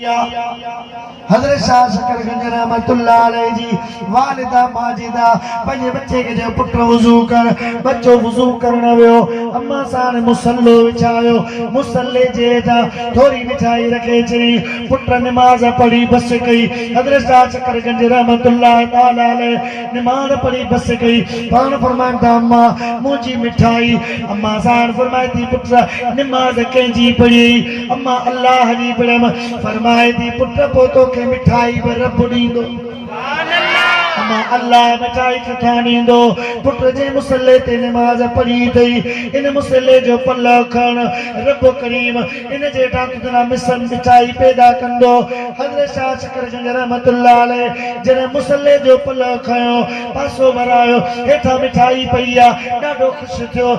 हज़रत शाह शकरगंज रहमतुल्लाह अलैहि जी वालिदा माजिदा पंहिंजे बच्चे खे चयो पुट वुज़ू कर। बच्चो वुज़ू करण वियो, अम्मा साण मुसल्लो विछायो, मुसल्ले जे हेठां थोरी मिठाई रखे चई, पुट नमाज़ पढ़ी बस कई। हज़रत शाह शकरगंज रहमतुल्लाह ताला अलैहि नमाज़ पढ़ी बस कई। पाण फरमाईंदा अम्मा मुंहिंजी मिठाई। अम्मा साण फरमाए थी पुट नमाज़ कंहिंजी पढ़ी? अम्मा अल्लाह जी पढ़ियमि। फरमाए थी पुट पोतो के मिठाई ब रब ॾींदो। अम्मा अल्लाह मिठाई किथां ॾींदो? पुट जे मुसल्ले ते नमाज़ पढ़ी अथई, इन मुसल्ले जो पल्लो खण, रब करीम इन जे हेठां तुंहिंजा मिसन मिठाई पैदा कंदो। हज़रत शाह शकरगंज रहमतुल्लाह अलैहि जॾहिं मुसल्ले जो पल्लो खयो, पासो वरायो, हेठां मिठाई पई आहे, ॾाढो ख़ुशि थियो।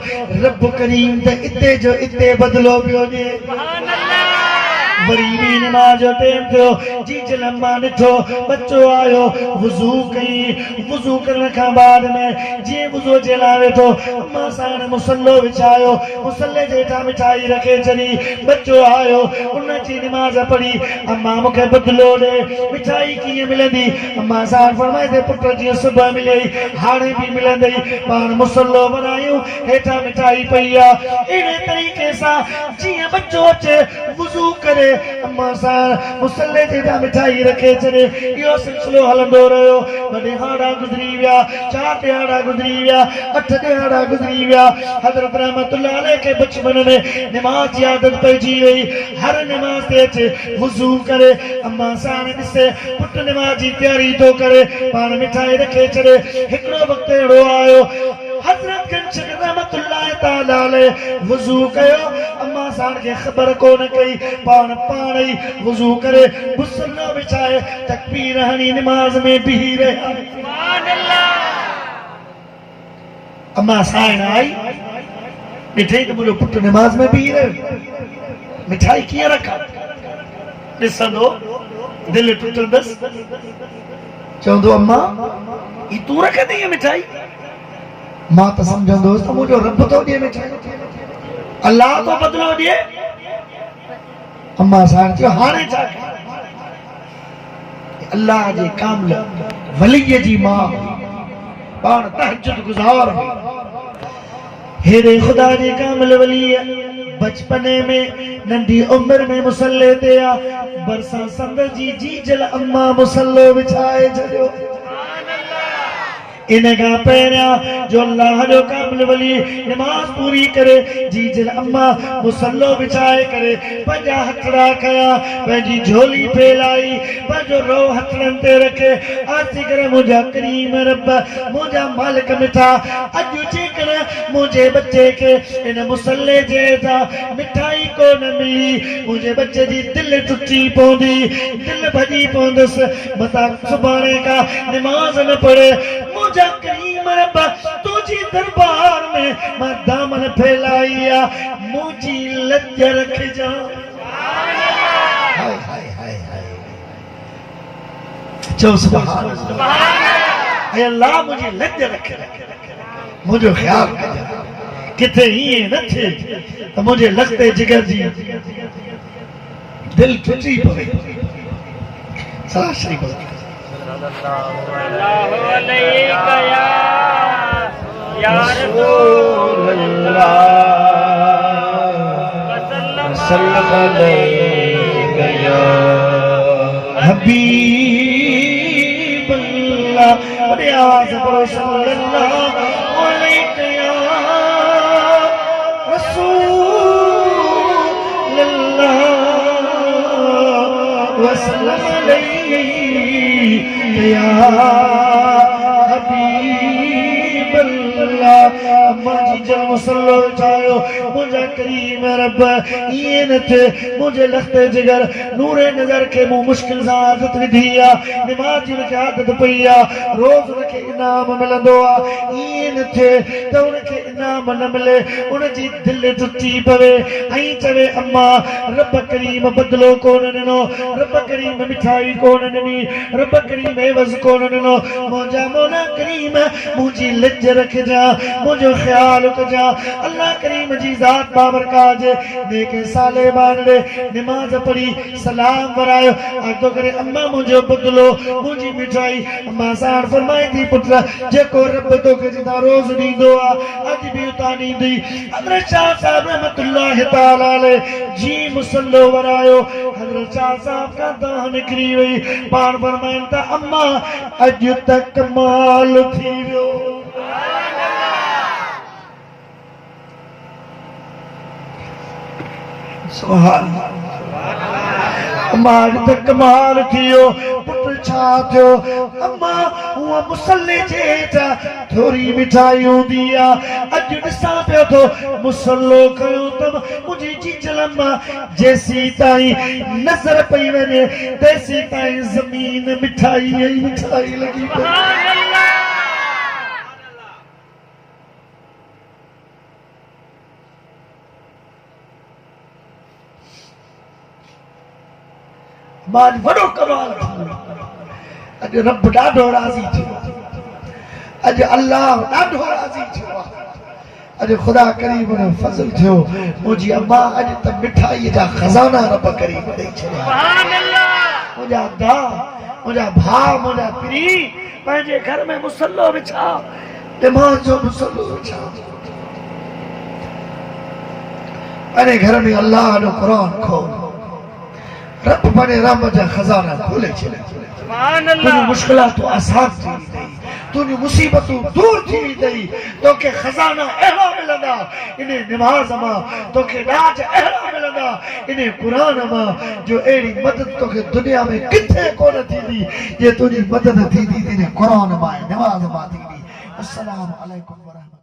रब करीम त इते जो इते बदिलो पियो ॾिए। वरी भी नमाज जो टाइम थियो, जी जलम्मा ॾिठो, बच्चो आयो, वुज़ू कई। वुज़ू करण खां बाद में जीअं वुज़ू जे लाइ वेठो, अम्मा साण मुसल्लो विछायो, मुसल्ले जे हेठां मिठाई रखे छॾी। बच्चो आयो, उन जी नमाज़ पढ़ी। अम्मा मूंखे बदिलो ॾे, मिठाई कीअं मिलंदी? अम्मा साण फरमाए ते पुट जीअं सुबुह मिलई हाणे बि मिलंदई। पाण मुसल्लो बनायूं, हेठां मिठाई पई आहे। इन तरीक़े सां जीअं बच्चो अचे वुज़ू करे, अम्मा साण मुसल्ले ते मिठाई रखे छॾे। इहो सिलसिलो हलंदो रहियो। ॿ ॾिहाड़ा गुज़री विया, 4 ॾिहाड़ा गुज़री विया, 8 ॾिहाड़ा गुज़री विया। हज़रत रहमतुल्लाह अलैहि खे बचपन में नमाज़ जी आदत पइजी वई। हर नमाज़ ते अचे वुज़ू करे, अम्मा साण ॾिसे पुट नमाज़ जी तयारी थो करे, पाण मिठाई रखे छॾे। हिकिड़ो वक़्तु अहिड़ो आयो, हज़रत गंज रहमतुल्लाह ताला अलैहि वुज़ू कयो, अम्मा साण खे ख़बर कोन कई, पाण ई वुज़ू करे मुसल्लो विछाए तकबीर हणी नमाज़ में बीही रहिया। अम्मा साण आई, ॾिठई त मुंहिंजो पुट नमाज़ में बीही रहियो, मिठाई कीअं रखां? ॾिसंदो दिलि टुटंदसि, चवंदो अम्मा ही तूं रखंदी मिठाई? मां त सम्झंदोसि त मुंहिंजो रब थो ॾिए मिठाई, अल्लाह तो बदिलो ॾिए। अम्मा साण चयो हाणे छा कयां? अल्लाह जे कामिल वलीअ जी मां पाण तहज्जुद गुज़ार हेरे खुदा जे कामिल वलीअ बचपने में नंढी उम्र में मुसल्ले ते आ, बरसां संद जी जीजल अम्मा मुसल्लो विछाए छॾियो। इन खां पहिरियां जो अल्लाह जो कामिल वली नमाज पूरी करे, जीजल अम्मा मुसल्लो विछाए करे पंहिंजा हथड़ा कया, पंहिंजी झोली फैलाई, पंहिंजो रो हथड़नि ते रखे आरती करे, मुंहिंजा करीम रब, मुंहिंजा मालिक मिठा, अॼु जेकर मुंहिंजे बच्चे खे इन मुसल्ले जे हेठां मिठाई कोन मिली, मुंहिंजे बच्चे जी दिलि टुटी पवंदी, दिलि भॼी पवंदसि, मतां सुभाणे खां नमाज़ न पढ़े। मुंहिंजा करीम रब तुझी दरबार में मां दामन फैलाई आ, मुंहिंजी लज रखजा। हाय हाय हाय हाय, चओ सुभान अल्लाह। ऐ अल्लाह मुंहिंजी लज रख, मुंहिंजो ख्याल कजां, किथे ईअं न थिए त मुंहिंजे लॻते जिगर जी दिलि टुटी पवे। सलाह शरीफ़ या रसूल अल्लाह सल्लल्लाहु अलैहि या हबीब अल्लाह, रियाज़ पढ़ो सल्लल्लाहु अलैहि या रसूल अल्लाह व सल्लल्लाहु अलैहि या हबीब अल्लाह। अम्मा जी जल मुसल्लो विछायो, मुंहिंजा करीम रब ईअं न थिए मुंहिंजे लख़्ते जिगर नूरे नज़र खे मूं मुश्किल सां आदत विधी आहे, नमाज़ जी आदत पई आहे, रोज़ उनखे इनाम मिलंदो आहे, ईअं न थिए त उनखे इनाम न मिले उन जी दिल टुटी पवे ऐं चवे अम्मा रब करीम बदलो कोन ॾिनो रब करीम मिठाई कोन ॾिनी रब करीम एवज़ कोन ॾिनो मुंहिंजा मौला करीम मुंहिंजी लिज रखिजा मुंहिंजो ख़्याल कजा अल्लाह करीम जी ज़ात बाबरकात जे नेक साले बांदे नमाज पढ़ी सलाम वरायो अॻो करे अम्मा मुंहिंजो बदलो मुंहिंजी मिठाई अम्मा साण फरमाई थी पुट जेको रब तोखे जिता रोज़ ॾींदो आहे अॼु बि उतां ॾींदी हज़रत शाह साहिब रहमतुल्लाह तआला अलैह जी मुसल्लो वरायो हज़रत शाह साहिब खां दाह निकिरी वई पाण फरमाइनि था अम्मा अॼु त कमाल थी वियो सुभान अम्मा अॼु त कमाल थी वियो पुट छा थियो अम्मा उहा मुसल्ले जे हेठां थोरी मिठाई हूंदी आहे अॼु ॾिसां पियो थो मुसल्लो कयो अथमि मुंहिंजी चीचल मां जेसीं ताईं नज़र पई वञे तेसीं ताईं ज़मीन मिठाई ई मिठाई लॻी पई मां वॾो कमाल अॼु रब ॾाढो राज़ी थियो अॼु अल्लाह ॾाढो राज़ी थियो अॼु ख़ुदा करीम जो फज़ल थियो मुंहिंजी अम्मा अॼु त मिठाईअ जा खज़ाना रब करीम ॾेई छॾिया मुंहिंजा भाउ मुंहिंजा भाउ मुंहिंजा पीउ पंहिंजे घर में मुसल्लो विछा नमाज़ जो मुसल्लो विछा पंहिंजे घर में अल्लाह जो क़ुरान खोल रब बने रब जा खजाना खोले छॾे सुभान अल्लाह मुश्किलातूं आसान थी वई तुंहिंजूं मुसीबतूं दूर थी वई तोखे खजाना अहिड़ा मिलंदा इन नमाज़ मां तोखे ॾाज अहिड़ा मिलंदा इन क़ुरान मां जो अहिड़ी मदद तोखे दुनिया में किथे कोन थींदी जे तुंहिंजी मदद थींदी इन क़ुरान मां नमाज़ मां थींदी अस्सलामु अलैकुम व रहमतुल्लाह